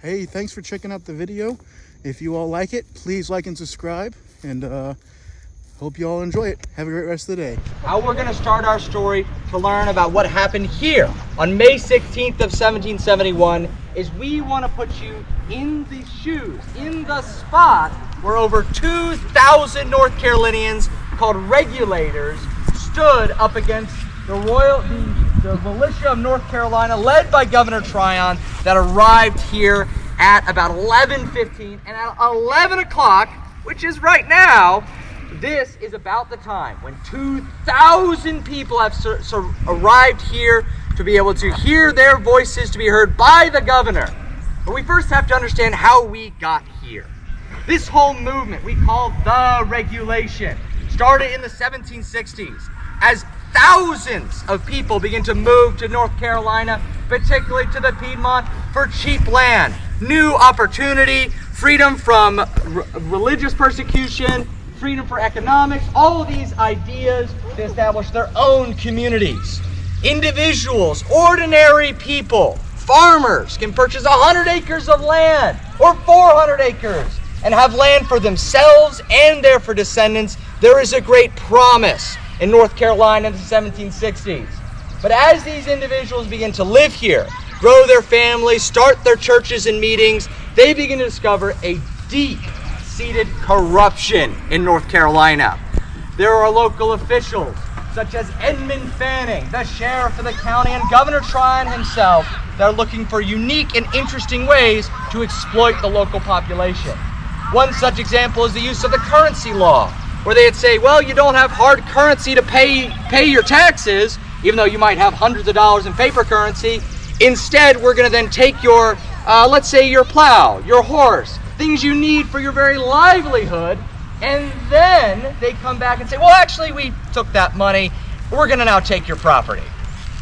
Hey, thanks for checking out the video. If you all like it, please like and subscribe, and hope you all enjoy it. Have a great rest of the day. How we're going to start our story to learn about what happened here on May 16th of 1771 is we want to put you in the shoes, in the spot where over 2,000 North Carolinians called Regulators stood up against the militia of North Carolina led by Governor Tryon that arrived here at about 11:15, and at 11 o'clock, which is right now, this is about the time when 2,000 people have arrived here to be able to hear their voices to be heard by the governor. But we first have to understand how we got here. This whole movement we call the Regulation started in the 1760s as thousands of people begin to move to North Carolina, particularly to the Piedmont, for cheap land, new opportunity, freedom from religious persecution, freedom for economics, all of these ideas to establish their own communities. Individuals, ordinary people, farmers can purchase 100 acres of land or 400 acres and have land for themselves and their for descendants. There is a great promise in North Carolina in the 1760s. But as these individuals begin to live here, grow their families, start their churches and meetings, they begin to discover a deep-seated corruption in North Carolina. There are local officials, such as Edmund Fanning, the sheriff of the county, and Governor Tryon himself, that are looking for unique and interesting ways to exploit the local population. One such example is the use of the currency law, where they'd say, well, you don't have hard currency to pay your taxes, even though you might have hundreds of dollars in paper currency. Instead, we're going to then take your, let's say your plow, your horse, things you need for your very livelihood, and then they come back and say, well, actually, we took that money, we're going to now take your property,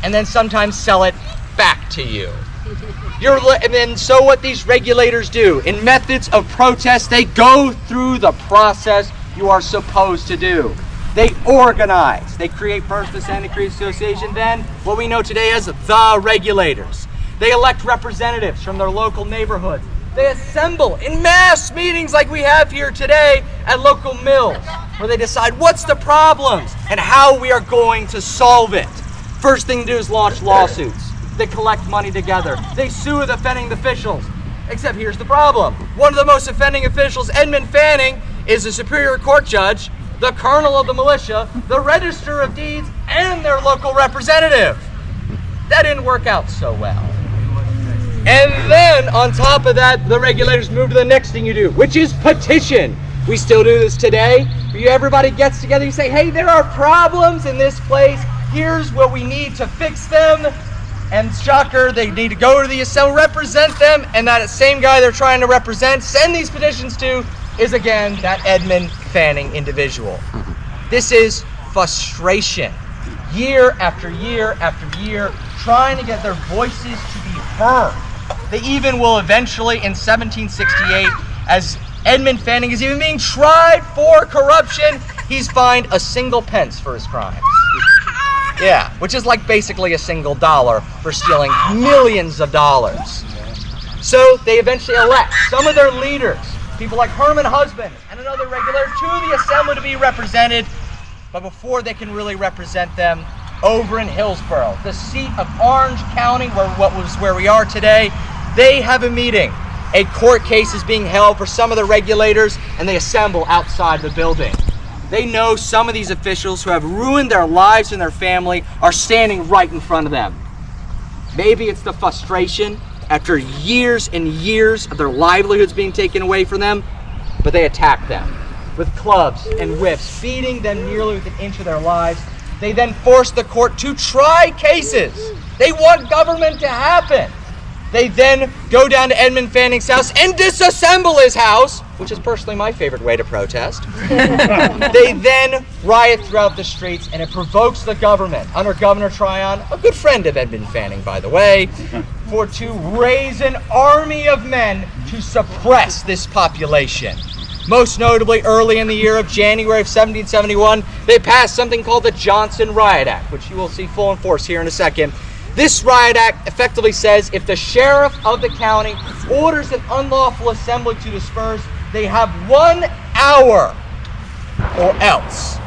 and then sometimes sell it back to you. And then so what these regulators do, in methods of protest, they go through the process you are supposed to do. They organize. They create first the Santa Cruz Association, then what we know today as the Regulators. They elect representatives from their local neighborhoods. They assemble in mass meetings like we have here today at local mills, where they decide what's the problems and how we are going to solve it. First thing to do is launch lawsuits. They collect money together. They sue the offending officials. Except here's the problem. One of the most offending officials, Edmund Fanning, is a Superior Court judge, the colonel of the militia, the register of deeds, and their local representative. That didn't work out so well. And then, on top of that, the Regulators move to the next thing you do, which is petition. We still do this today. Everybody gets together, you say, hey, there are problems in this place. Here's what we need to fix them. And shocker, they need to go to the assembly, represent them, and that same guy they're trying to represent, send these petitions to, is again that Edmund Fanning individual. This is frustration. Year after year after year, trying to get their voices to be heard. They even will eventually, in 1768, as Edmund Fanning is even being tried for corruption, he's fined a single pence for his crimes. Yeah, which is like basically a single dollar for stealing millions of dollars. So they eventually elect some of their leaders, people like Herman Husband and another regulator, to the assembly to be represented. But before they can really represent them, over in Hillsborough, the seat of Orange County, where we are today, they have a meeting. A court case is being held for some of the regulators, and they assemble outside the building. They know some of these officials who have ruined their lives and their family are standing right in front of them. Maybe it's the frustration after years and years of their livelihoods being taken away from them, but they attack them with clubs and whips, beating them nearly within an inch of their lives. They then force the court to try cases. They want government to happen. They then go down to Edmund Fanning's house and disassemble his house, which is personally my favorite way to protest. They then riot throughout the streets, and it provokes the government, under Governor Tryon, a good friend of Edmund Fanning, by the way, to raise an army of men to suppress this population. Most notably, early in the year of January of 1771, they passed something called the Johnson Riot Act, which you will see full in force here in a second. This riot act effectively says if the sheriff of the county orders an unlawful assembly to disperse, they have 1 hour or else.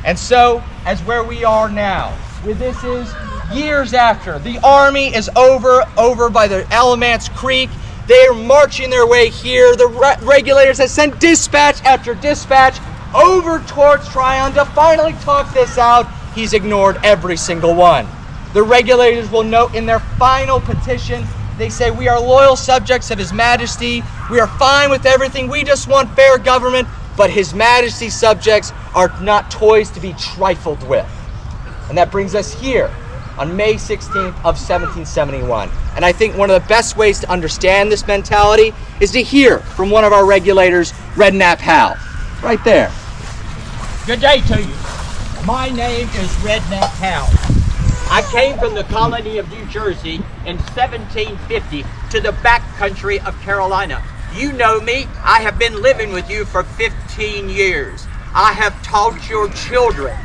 And so, as where we are now, where this is years after, the army is over by the Alamance Creek. They're marching their way here. The regulators have sent dispatch after dispatch over towards Tryon to finally talk this out. He's ignored every single one. The regulators will note in their final petition, they say, we are loyal subjects of His Majesty. We are fine with everything. We just want fair government. But His Majesty's subjects are not toys to be trifled with. And that brings us here on May 16th of 1771. And I think one of the best ways to understand this mentality is to hear from one of our regulators, Redknapp Hal. Right there. Good day to you. My name is Redknapp Hal. I came from the colony of New Jersey in 1750 to the back country of Carolina. You know me. I have been living with you for 15 years. I have taught your children.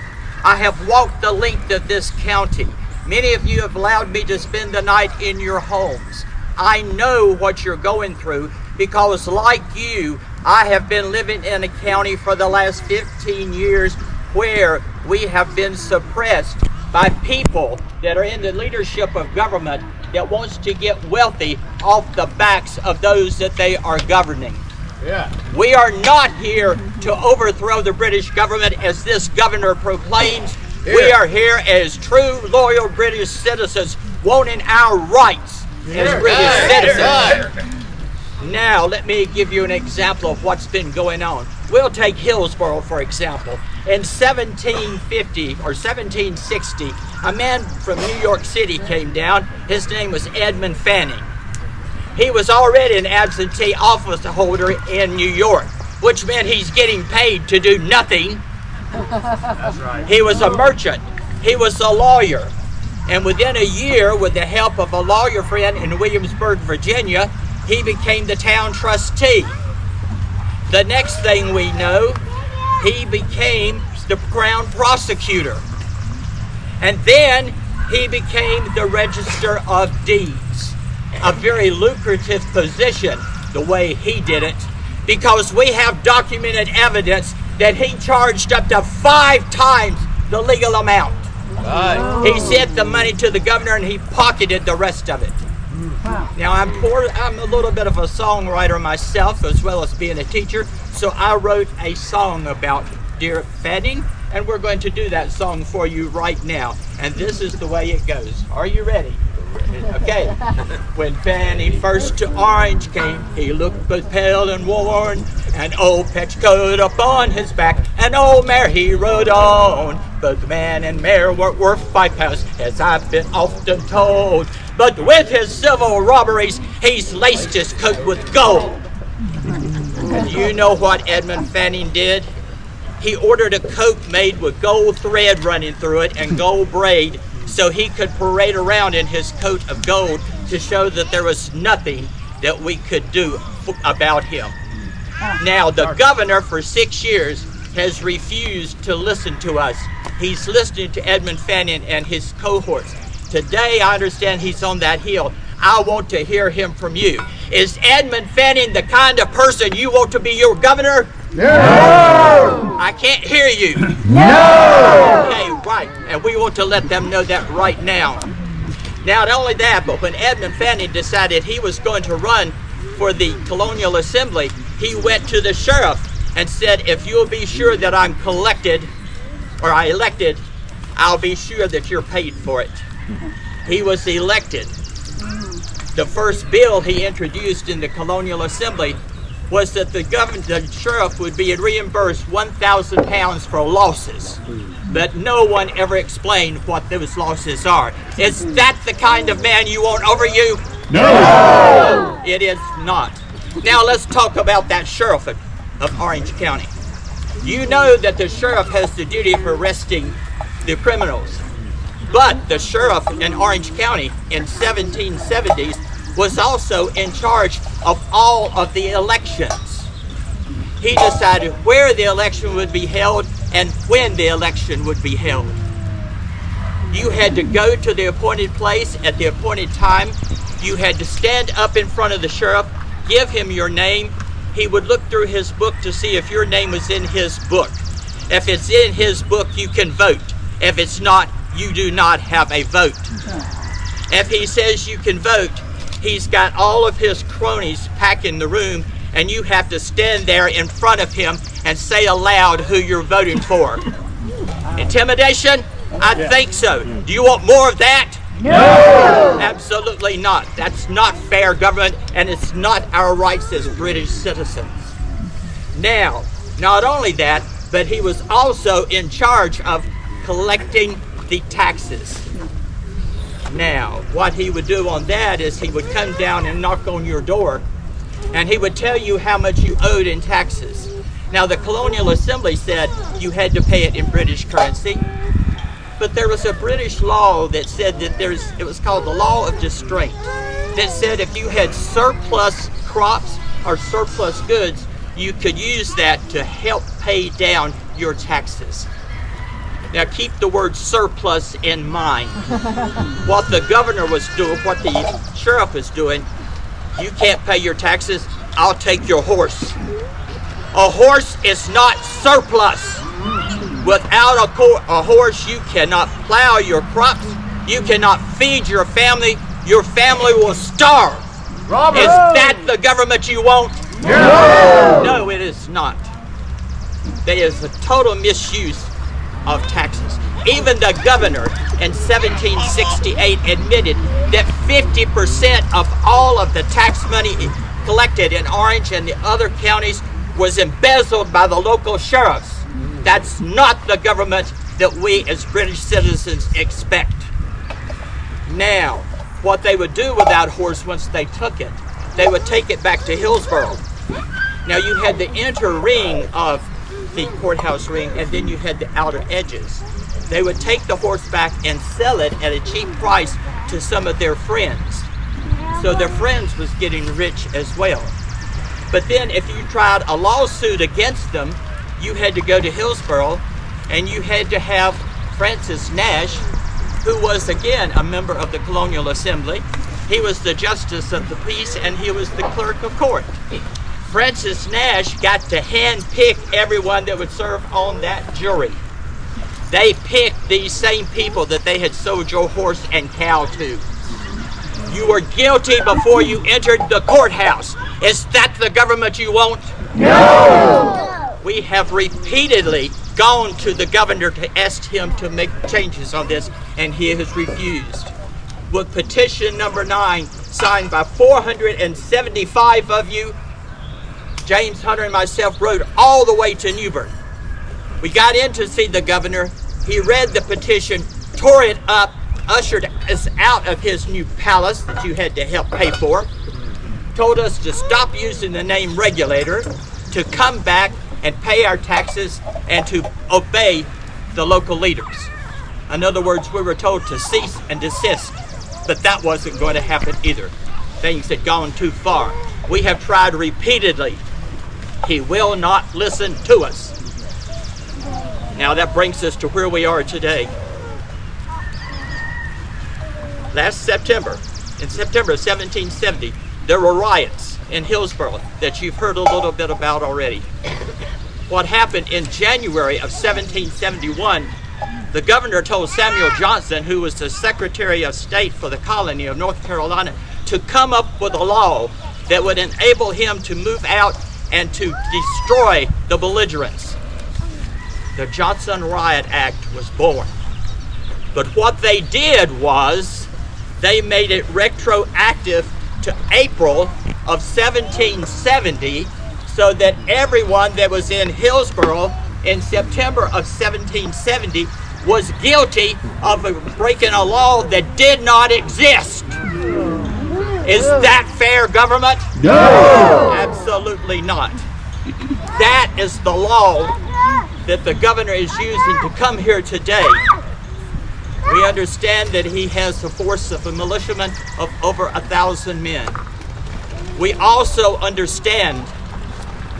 I have walked the length of this county. Many of you have allowed me to spend the night in your homes. I know what you're going through because, like you, I have been living in a county for the last 15 years where we have been suppressed by people that are in the leadership of government that wants to get wealthy off the backs of those that they are governing. Yeah. We are not here to overthrow the British government as this governor proclaims. Yeah. We are here as true, loyal British citizens wanting our rights as British citizens. Now, let me give you an example of what's been going on. We'll take Hillsborough, for example. In 1750 or 1760, a man from New York City came down. His name was Edmund Fanning. He was already an absentee office holder in New York, which meant he's getting paid to do nothing. That's right. He was a merchant. He was a lawyer. And within a year, with the help of a lawyer friend in Williamsburg, Virginia, he became the town trustee. The next thing we know, he became the crown prosecutor. And then he became the Register of Deeds. A very lucrative position, the way he did it, because we have documented evidence that he charged up to 5 times the legal amount. Right. He sent the money to the governor and he pocketed the rest of it. Now I'm a little bit of a songwriter myself, as well as being a teacher, so I wrote a song about dear Fanning, and we're going to do that song for you right now. And this is the way it goes. Are you ready? Okay. When Fanning first to Orange came, he looked both pale and worn, an old petticoat upon his back, an old mare he rode on. Both man and mare weren't worth £5, as I've been often told. But with his civil robberies, he's laced his coat with gold. And you know what Edmund Fanning did? He ordered a coat made with gold thread running through it and gold braid, so he could parade around in his coat of gold to show that there was nothing that we could do about him. Now, the governor for 6 years has refused to listen to us. He's listening to Edmund Fanning and his cohorts. Today, I understand he's on that hill. I want to hear him from you. Is Edmund Fanning the kind of person you want to be your governor? No! I can't hear you. No! Okay, right. And we want to let them know that right now. Now, not only that, but when Edmund Fanning decided he was going to run for the Colonial Assembly, he went to the sheriff and said, if you'll be sure that I'm elected, I'll be sure that you're paid for it. He was elected. The first bill he introduced in the Colonial Assembly was that the sheriff would be reimbursed £1,000 for losses. But no one ever explained what those losses are. Is that the kind of man you want over you? No! It is not. Now let's talk about that sheriff of Orange County. You know that the sheriff has the duty for arresting the criminals. But the sheriff in Orange County in 1770s was also in charge of all of the elections. He decided where the election would be held and when the election would be held. You had to go to the appointed place at the appointed time. You had to stand up in front of the sheriff, give him your name. He would look through his book to see if your name was in his book. If it's in his book, you can vote. If it's not, you do not have a vote. If he says you can vote, he's got all of his cronies packing the room, and you have to stand there in front of him and say aloud who you're voting for. Intimidation? I think so. Do you want more of that? No! Absolutely not. That's not fair government, and it's not our rights as British citizens. Now, not only that, but he was also in charge of collecting the taxes. Now, what he would do on that is he would come down and knock on your door, and he would tell you how much you owed in taxes. Now, the Colonial Assembly said you had to pay it in British currency, but there was a British law that said that it was called the Law of Distraint, that said if you had surplus crops or surplus goods, you could use that to help pay down your taxes. Now keep the word surplus in mind. What the governor was doing, what the sheriff was doing, you can't pay your taxes, I'll take your horse. A horse is not surplus. Without a horse, you cannot plow your crops, you cannot feed your family will starve. Robert! Is that the government you want? No! No, it is not. There is a total misuse of taxes. Even the governor in 1768 admitted that 50% of all of the tax money collected in Orange and the other counties was embezzled by the local sheriffs. That's not the government that we as British citizens expect. Now, what they would do with that horse once they took it, they would take it back to Hillsborough. Now you had the inner ring of the courthouse ring, and then you had the outer edges. They would take the horse back and sell it at a cheap price to some of their friends. So their friends was getting rich as well. But then if you tried a lawsuit against them, you had to go to Hillsborough, and you had to have Francis Nash, who was again a member of the Colonial Assembly. He was the Justice of the Peace, and he was the Clerk of Court. Francis Nash got to hand-pick everyone that would serve on that jury. They picked these same people that they had sold your horse and cow to. You were guilty before you entered the courthouse. Is that the government you want? No! We have repeatedly gone to the governor to ask him to make changes on this, and he has refused. With petition number 9, signed by 475 of you, James Hunter and myself rode all the way to Newbern. We got in to see the governor. He read the petition, tore it up, ushered us out of his new palace that you had to help pay for, told us to stop using the name Regulator, to come back and pay our taxes, and to obey the local leaders. In other words, we were told to cease and desist, but that wasn't going to happen either. Things had gone too far. We have tried repeatedly. He will not listen to us. Now that brings us to where we are today. Last September, in September of 1770, there were riots in Hillsborough that you've heard a little bit about already. What happened in January of 1771, the governor told Samuel Johnson, who was the Secretary of State for the colony of North Carolina, to come up with a law that would enable him to move out and to destroy the belligerents. The Johnson Riot Act was born. But what they did was they made it retroactive to April of 1770, so that everyone that was in Hillsborough in September of 1770 was guilty of breaking a law that did not exist. Is that fair government? No! Absolutely not. That is the law that the governor is using to come here today. We understand that he has a force of a militiamen of over 1,000 men. We also understand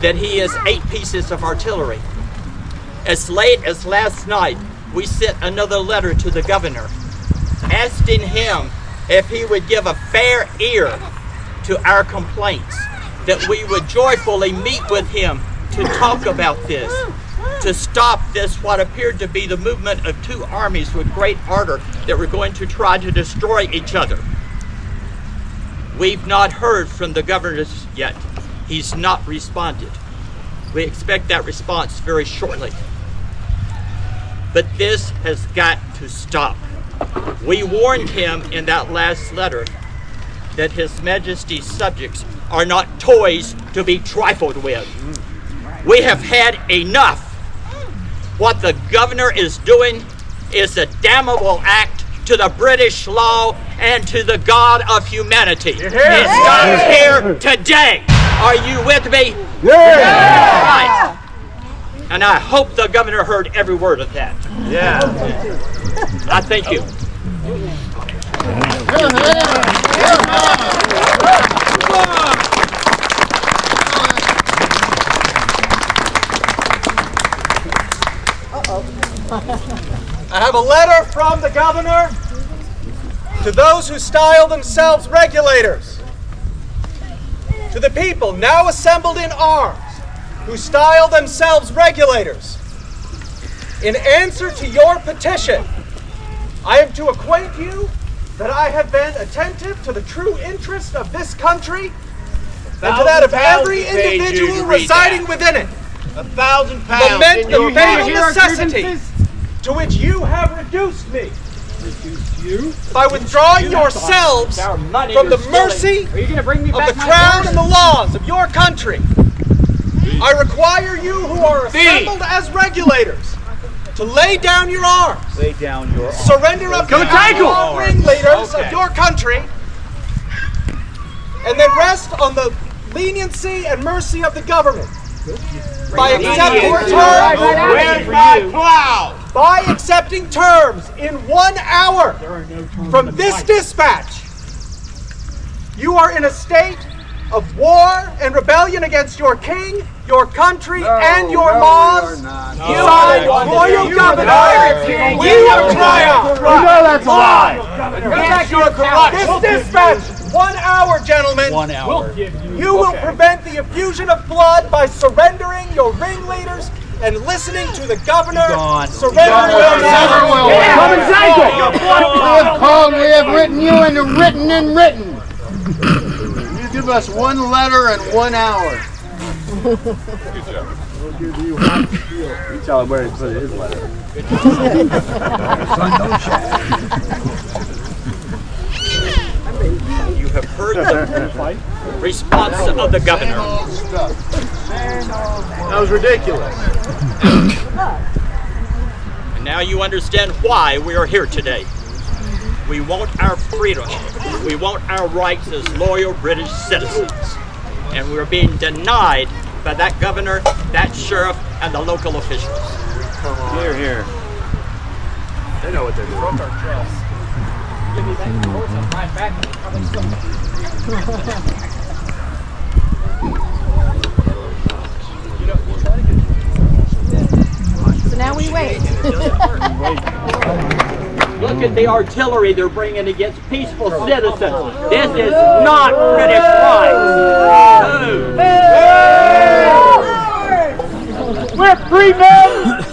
that he has 8 pieces of artillery. As late as last night, we sent another letter to the governor asking him if he would give a fair ear to our complaints, that we would joyfully meet with him to talk about this, to stop this, what appeared to be the movement of two armies with great ardor that were going to try to destroy each other. We've not heard from the governor yet. He's not responded. We expect that response very shortly. But this has got to stop. We warned him in that last letter that His Majesty's subjects are not toys to be trifled with. We have had enough. What the governor is doing is a damnable act to the British law and to the God of humanity. It starts here today. Are you with me? Yeah! Right. And I hope the governor heard every word of that. Yeah. I thank you. I have a letter from the governor to those who style themselves regulators, to the people now assembled in arms who style themselves regulators. In answer to your petition, I am to acquaint you that I have been attentive to the true interest of this country and to that of every individual residing within it. £1,000 Lament in your the fatal pocket. necessity to which you have reduced me by withdrawing yourselves from the mercy of the crown and the laws of your country. I require you who are assembled as regulators to lay down your arms. Lay down your arms. Surrender up the outlaw ringleaders of your country, and then rest on the leniency and mercy of the government by accepting terms. Where's my plow? By accepting terms in 1 hour from this dispatch. You are in a state of war and rebellion against your king, your country, and your laws. Signed, loyal governor. We will triumph. You know that's a lie. This dispatch, 1 hour, gentlemen. 1 hour. You will prevent the effusion of blood by surrendering your ringleaders and listening to the governor. Surrender your Come and take it. We have called, we have written you, and written and written. You give us one letter in 1 hour. You tell him where to put his letter. You have heard the response of the governor. That was ridiculous. And now you understand why we are here today. We want our freedom. We want our rights as loyal British citizens. And we're being denied by that governor, that sheriff, and the local officials. Here, here. They know what they're doing. So now we wait. Look at the artillery they're bringing against peaceful citizens. This is not British rights. No. We're free men!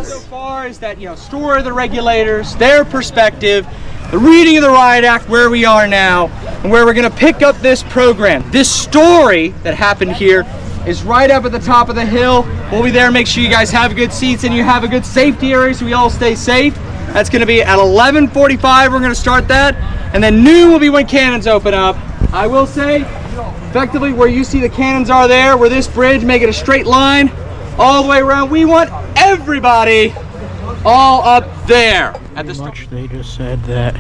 So far is that, story of the regulators, their perspective, the reading of the Riot Act, where we are now, and where we're going to pick up this program. This story that happened here is right up at the top of the hill. We'll be there. Make sure you guys have good seats and you have a good safety area so we all stay safe. That's going to be at 11:45. We're going to start that, and then noon will be when cannons open up. I will say, effectively, where you see the cannons are there, where this bridge, make it a straight line all the way around. We want everybody all up there at the start. They just said that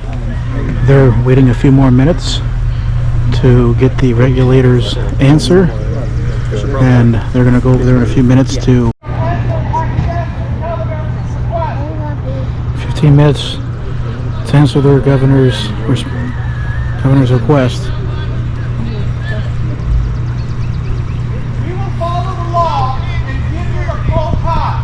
they're waiting a few more minutes to get the regulators' answer, and they're going to go over there in a few minutes to 15 minutes to answer their governor's request. We will follow the law and give you a full time.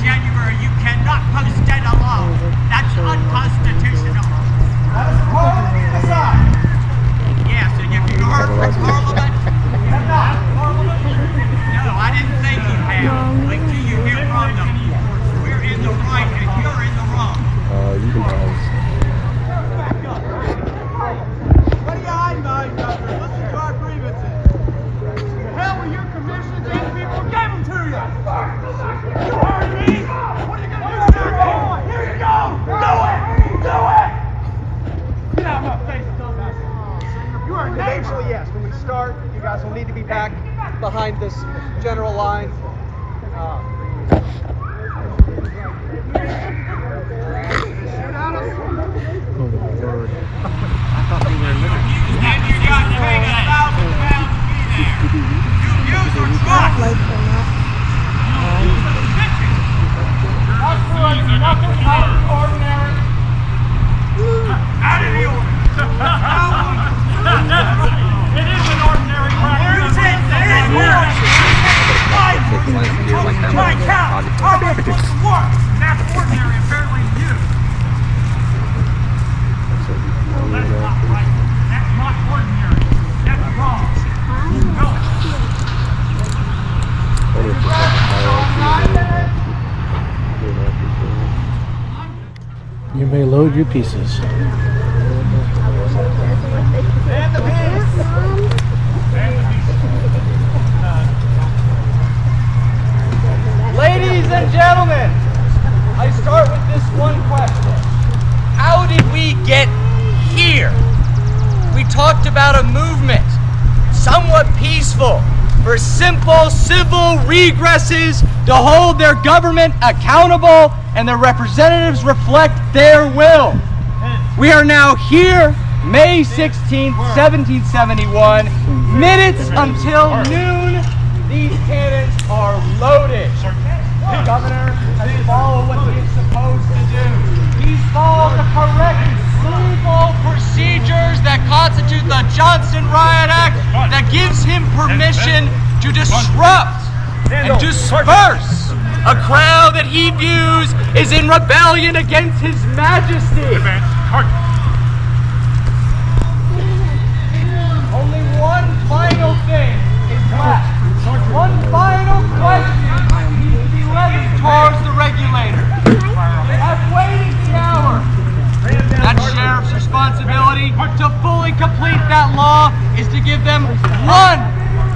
January, you cannot post data law. That's unconstitutional. Yes, and if you heard from Parliament, no, I didn't think you have. Wait till you hear from them. We're in the right and you're in the wrong. You can pause. What are you hiding behind, Governor? Listen to our grievances. The hell with your commissions, these people gave them to you. You heard me? What are you going to do now? Here you go. Do it. Do it. Get out of my face, dumbass. You are a neighbor. Eventually, yes. When we start, you guys will need to be back behind this general line. And you got to pay £1,000 fee there. You use your trust. Nothing ordinary. Out of the order. It is an ordinary practice. My count. How much was the work? That's ordinary, apparently to you. Well, that's not right. That's not ordinary. That's wrong. No. You may load your pieces. Ladies and gentlemen, I start with this one question. How did we get here? We talked about a movement, somewhat peaceful, for simple civil regresses to hold their government accountable and their representatives reflect their will. We are now here, May 16th, 1771, minutes until noon. These cannons are loaded. The governor has followed what he is supposed to do. He's followed the correct legal procedures that constitute the Johnson Riot Act that gives him permission to disrupt and disperse a crowd that he views is in rebellion against his majesty. Only one final thing is left. One final question needs to be levied towards the regulator. They have waited the hour. That sheriff's responsibility to fully complete that law is to give them one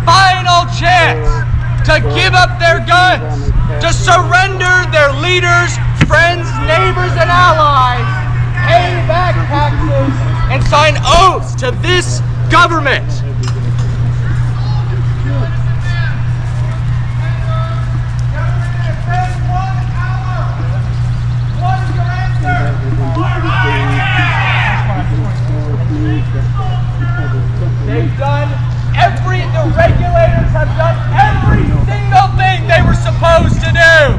final chance to give up their guns, to surrender their leaders, friends, neighbors, and allies, pay back taxes, and sign oaths to this government. The regulators have done every single thing they were supposed to do.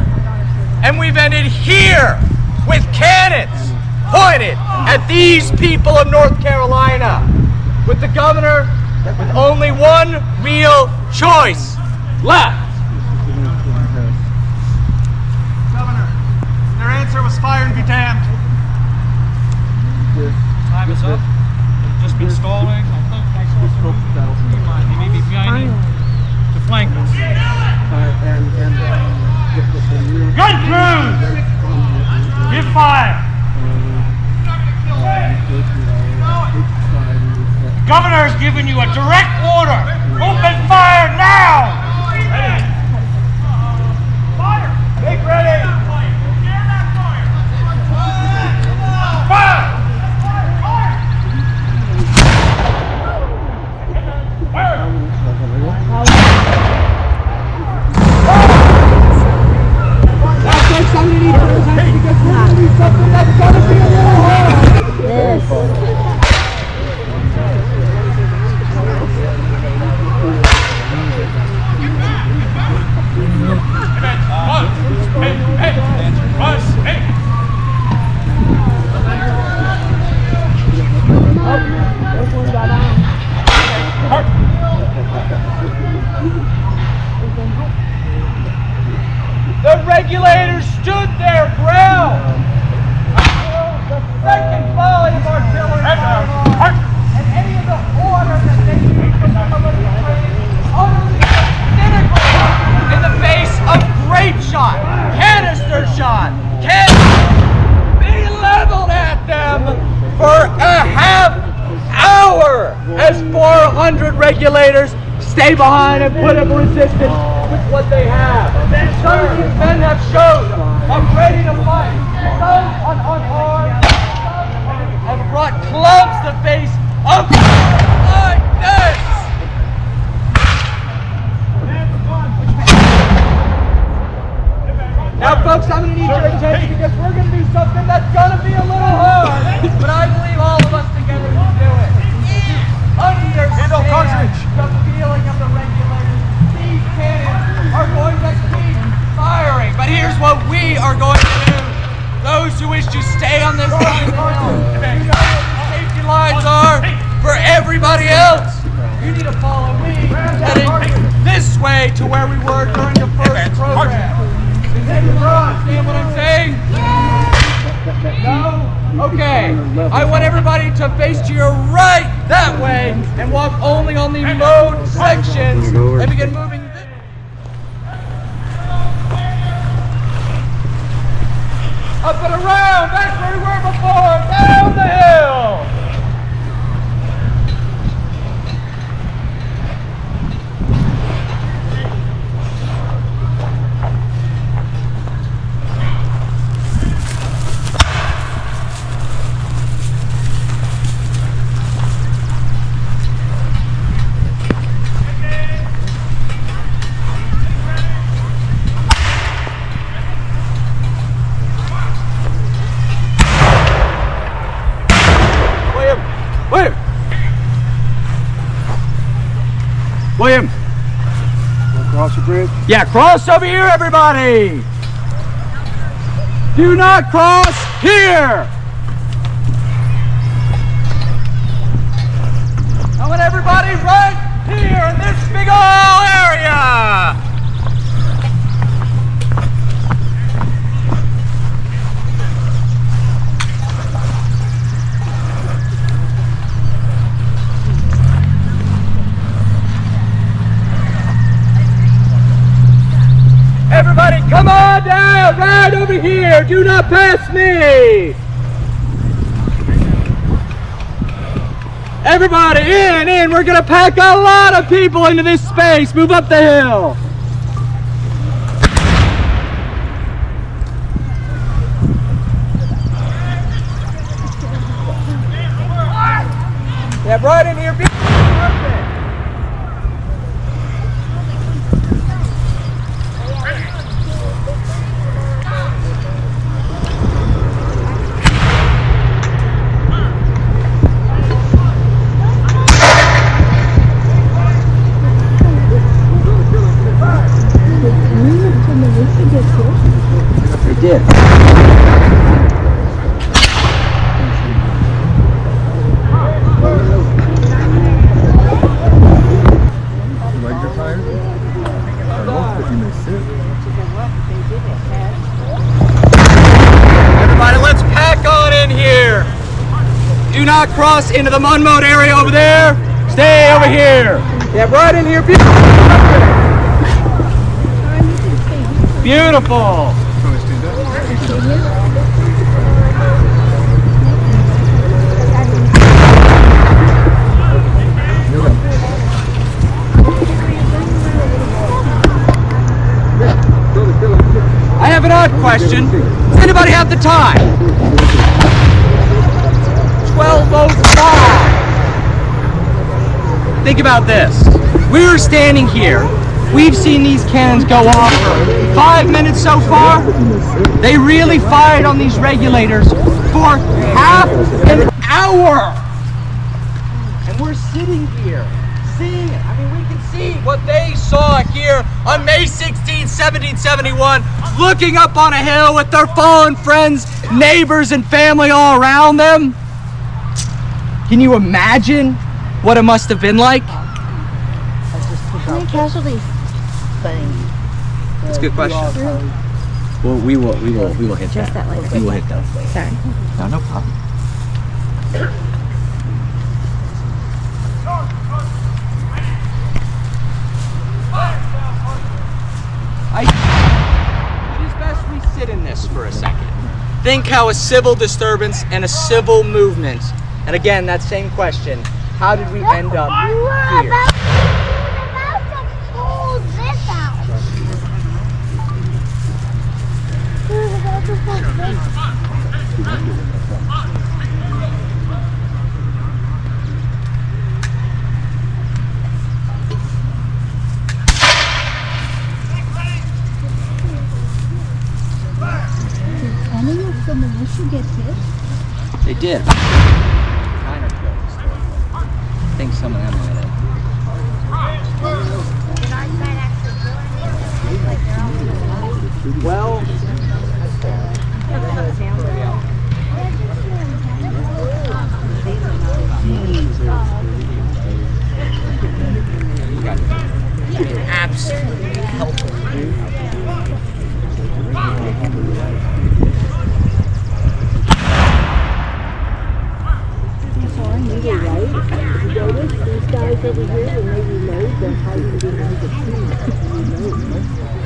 And we've ended here with cannons pointed at these people of North Carolina, with the governor with only one real choice left. Governor, their answer was fire and be damned. Time is up. Just been stalling. He may be behind you to flank us. Gun crews! Give fire! The governor has given you a direct order. Open fire now! Fire! Make ready! Fire! The regulators regulators stay behind and put up resistance with what they have. Some of these men have shown are ready to fight. Some unarmed, have brought clubs to face up like this. Now, folks, I'm going to need your attention because we're going to do something that's going to be a little hard, but I believe all of us together can do it. Understand the feeling of the regulators. These cannons are going to keep firing, but here's what we are going to do. Those who wish to stay on this side of the hill, you know what the safety lines are for everybody else. You need to follow me, heading this way to where we were during the first program. Understand what I'm saying? No? Okay. I want everybody to face to your right that way and walk only on the mode sections and begin moving. Up and around, back where we were before, down the hill. William. Cross the bridge. Yeah, cross over here, everybody. Do not cross here. I want everybody right here in this big old area. Everybody, come on down, right over here. Do not pass me. Everybody, in. We're gonna pack a lot of people into this space. Move up the hill. Yeah, right in here. Perfect. They did. Everybody, let's pack on in here. Do not cross into the unmowed area over there. Stay over here. Yeah, right in here. Beautiful. I have an odd question. Does anybody have the time? 12:05. Think about this. We were standing here. We've seen these cannons go off for 5 minutes so far. They really fired on these regulators for half an hour. And we're sitting here, seeing it. I mean, we can see what they saw here on May 16, 1771, looking up on a hill with their fallen friends, neighbors, and family all around them. Can you imagine what it must have been like? How many casualties? That's a good question. Well, we will hit Just that later. We will hit them. Sorry. No problem. It is best we sit in this for a second. Think how a civil disturbance and a civil movement, and again, that same question, how did we end up here? Any of the militia get hit? They did. 9 or 12. I think some of them did. Well, absolutely helpful. These guys over here, when they reload, they're hiding behind the trees.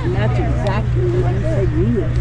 And that's exactly what you said you would do.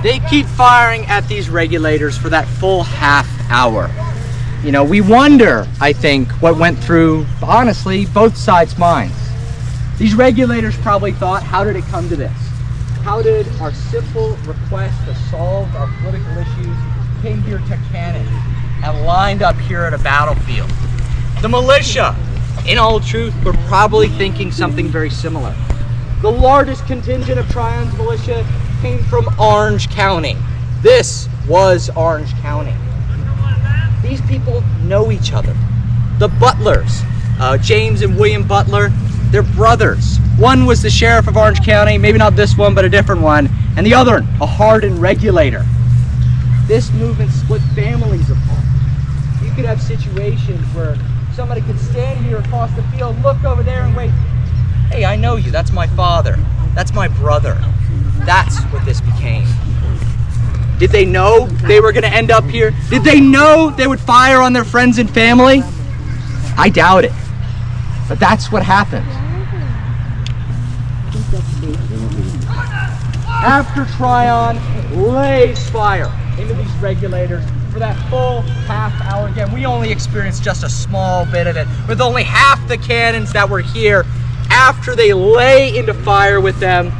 They keep firing at these regulators for that full half hour. You know, we wonder, I think, what went through, honestly, both sides' minds. These regulators probably thought, how did it come to this? How did our simple request to solve our political issues came here to cannon and lined up here at a battlefield? The militia, in all truth, were probably thinking something very similar. The largest contingent of Tryon's militia came from Orange County. This was Orange County. These people know each other. The Butlers, James and William Butler, they're brothers. One was the sheriff of Orange County, maybe not this one, but a different one, and the other, a hardened regulator. This movement split families apart. You could have situations where somebody could stand here across the field, look over there and wait, hey, I know you, that's my father, that's my brother. That's what this became. Did they know they were going to end up here? Did they know they would fire on their friends and family? I doubt it. But that's what happened. After Tryon lays fire into these regulators for that full half hour, again, we only experienced just a small bit of it, with only half the cannons that were here. After they lay into fire with them,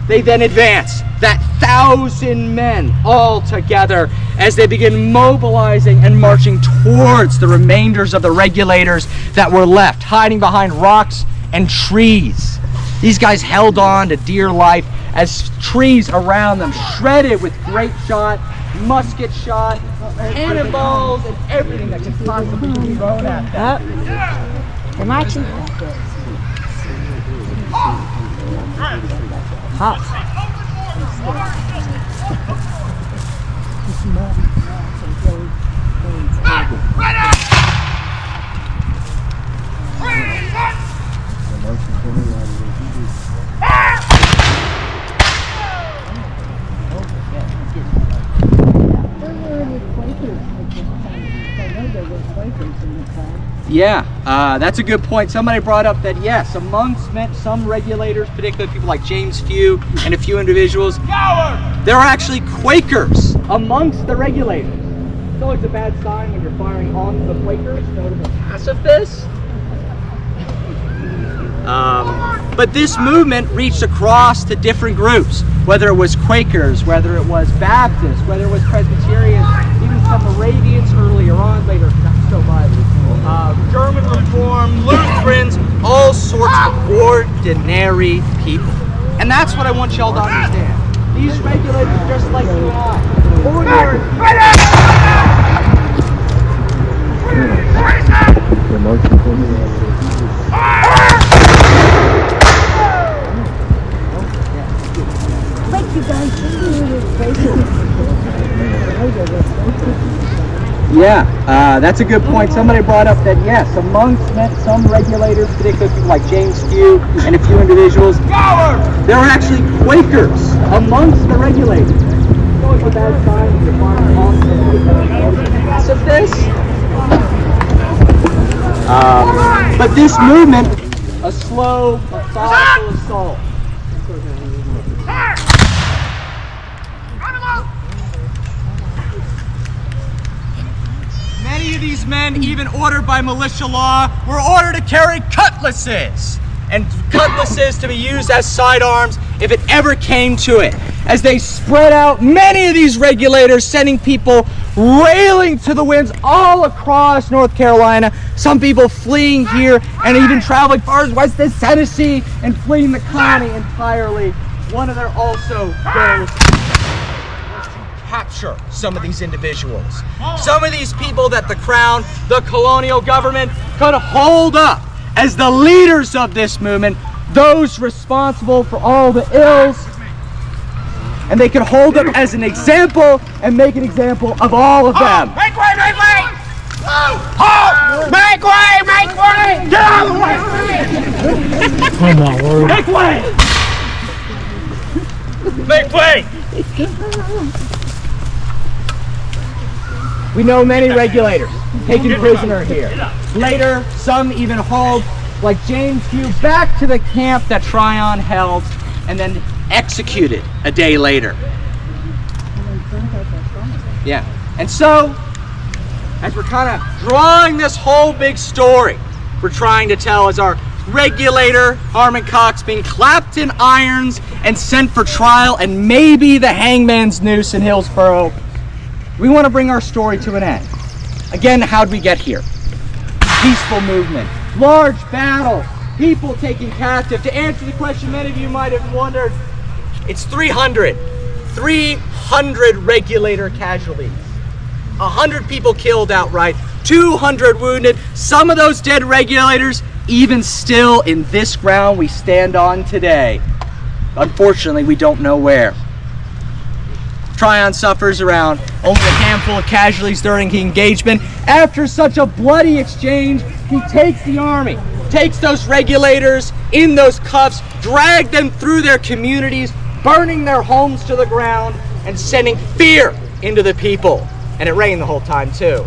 they then advance, that 1,000 men all together, as they begin mobilizing and marching towards the remainders of the regulators that were left, hiding behind rocks and trees. These guys held on to dear life as trees around them shredded with grape shot, musket shot, cannonballs, and everything that could possibly be thrown at them. They're marching. Hot. Yeah, that's a good point. Somebody brought up that yes, amongst some regulators, particularly people like James Few and a few individuals, There are actually Quakers amongst the regulators. It's always a bad sign when you're firing on the Quakers, notable pacifists. But this movement reached across to different groups, whether it was Quakers, whether it was Baptists, whether it was Presbyterians, even some Moravians earlier on, later not so much. German Reform, Lutherans, all sorts of ordinary people. And that's what I want y'all to understand. These regulators are just like you and I. Ordinary. Yeah, that's a good point. Somebody brought up that yes, amongst some regulators, particularly people like James Few and a few individuals, there are actually Quakers amongst the regulators. It's always a bad sign when you're firing on the this. But this movement, a slow, methodical assault. Many of these men, even ordered by militia law, were ordered to carry cutlasses. And cutlasses to be used as sidearms if it ever came to it. As they spread out, many of these regulators sending people railing to the winds all across North Carolina. Some people fleeing here and even traveling far as west as Tennessee and fleeing the county entirely. One of their also goals capture some of these individuals. Some of these people that the crown, the colonial government, could hold up as the leaders of this movement, those responsible for all the ills, and they could hold them as an example and make an example of all of them. Make way! Make way! Halt! Make way! Make way! Get out of the way! Oh my word. Make way! Make way! We know many regulators taken prisoner here. Later, some even hauled, like James Few, back to the camp that Tryon held and then executed a day later. Yeah. And so, as we're kind of drawing this whole big story, we're trying to tell as our regulator, Harmon Cox, being clapped in irons and sent for trial and maybe the hangman's noose in Hillsborough, we want to bring our story to an end. Again, how'd we get here? Peaceful movement, large battle, people taken captive. To answer the question many of you might have wondered, it's 300 regulator casualties. 100 people killed outright, 200 wounded. Some of those dead regulators even still in this ground we stand on today. Unfortunately, we don't know where. Tryon suffers around only a handful of casualties during the engagement. After such a bloody exchange, he takes the army, takes those regulators in those cuffs, dragged them through their communities, burning their homes to the ground, and sending fear into the people. And it rained the whole time too.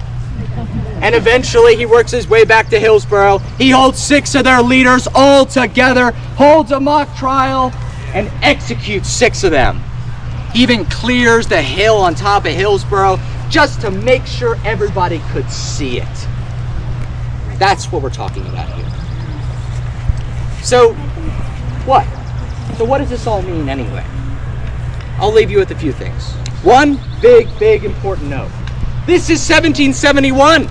And eventually he works his way back to Hillsborough. He holds 6 of their leaders all together, holds a mock trial, and executes 6 of them. Even clears the hill on top of Hillsborough just to make sure everybody could see it. That's what we're talking about here. So, what? So what does this all mean anyway? I'll leave you with a few things. One big important note. This is 1771.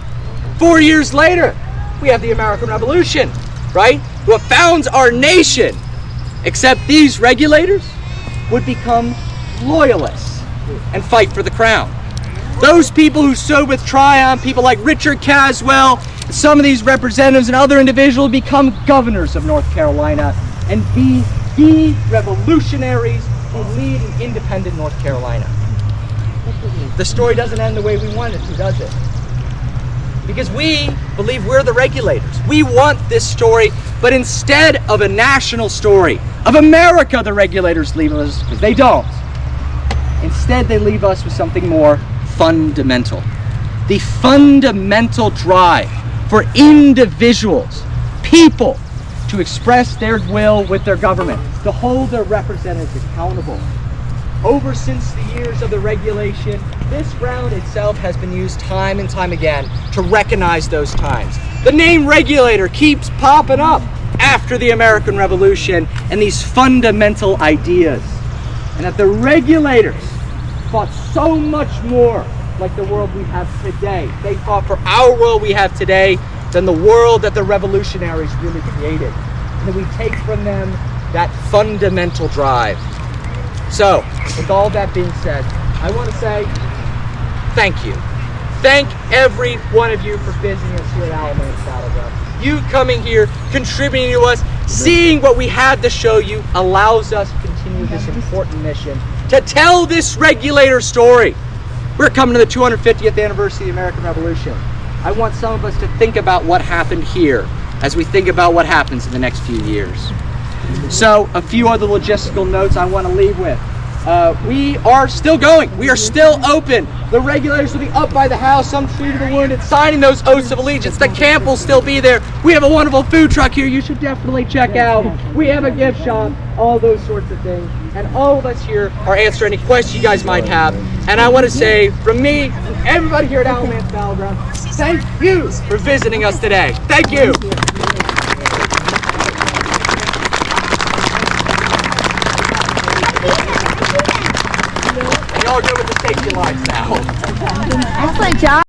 4 years later, we have the American Revolution, right? What founds our nation. Except these regulators would become loyalists and fight for the crown. Those people who stood with Tryon, people like Richard Caswell, some of these representatives and other individuals become governors of North Carolina and be the revolutionaries who lead an independent North Carolina. The story doesn't end the way we want it to, does it? Because we believe we're the regulators. We want this story, but instead of a national story of America, the regulators leave us, because they don't. Instead, they leave us with something more fundamental. The fundamental drive for individuals, people, to express their will with their government, to hold their representatives accountable. over since the years of the regulation. This ground itself has been used time and time again to recognize those times. The name Regulator keeps popping up after the American Revolution and these fundamental ideas. And that the regulators fought so much more like the world we have today. They fought for our world we have today than the world that the revolutionaries really created. And we take from them that fundamental drive. So, with all that being said, I want to say thank you. Thank every one of you for visiting us here at Alamance Battleground. You coming here, contributing to us, seeing what we had to show you allows us to continue this important mission to tell this Regulator story. We're coming to the 250th anniversary of the American Revolution. I want some of us to think about what happened here as we think about what happens in the next few years. So, a few other logistical notes I want to leave with. We are still going. We are still open. The Regulators will be up by the house, some true to the wounded, signing those oaths of allegiance. The camp will still be there. We have a wonderful food truck here you should definitely check out. We have a gift shop, all those sorts of things. And all of us here are answering any questions you guys might have. And I want to say, from me, and everybody here at Alamance Battleground, thank you for visiting us today. Thank you. Y'all good with the safety lights now. Excellent job.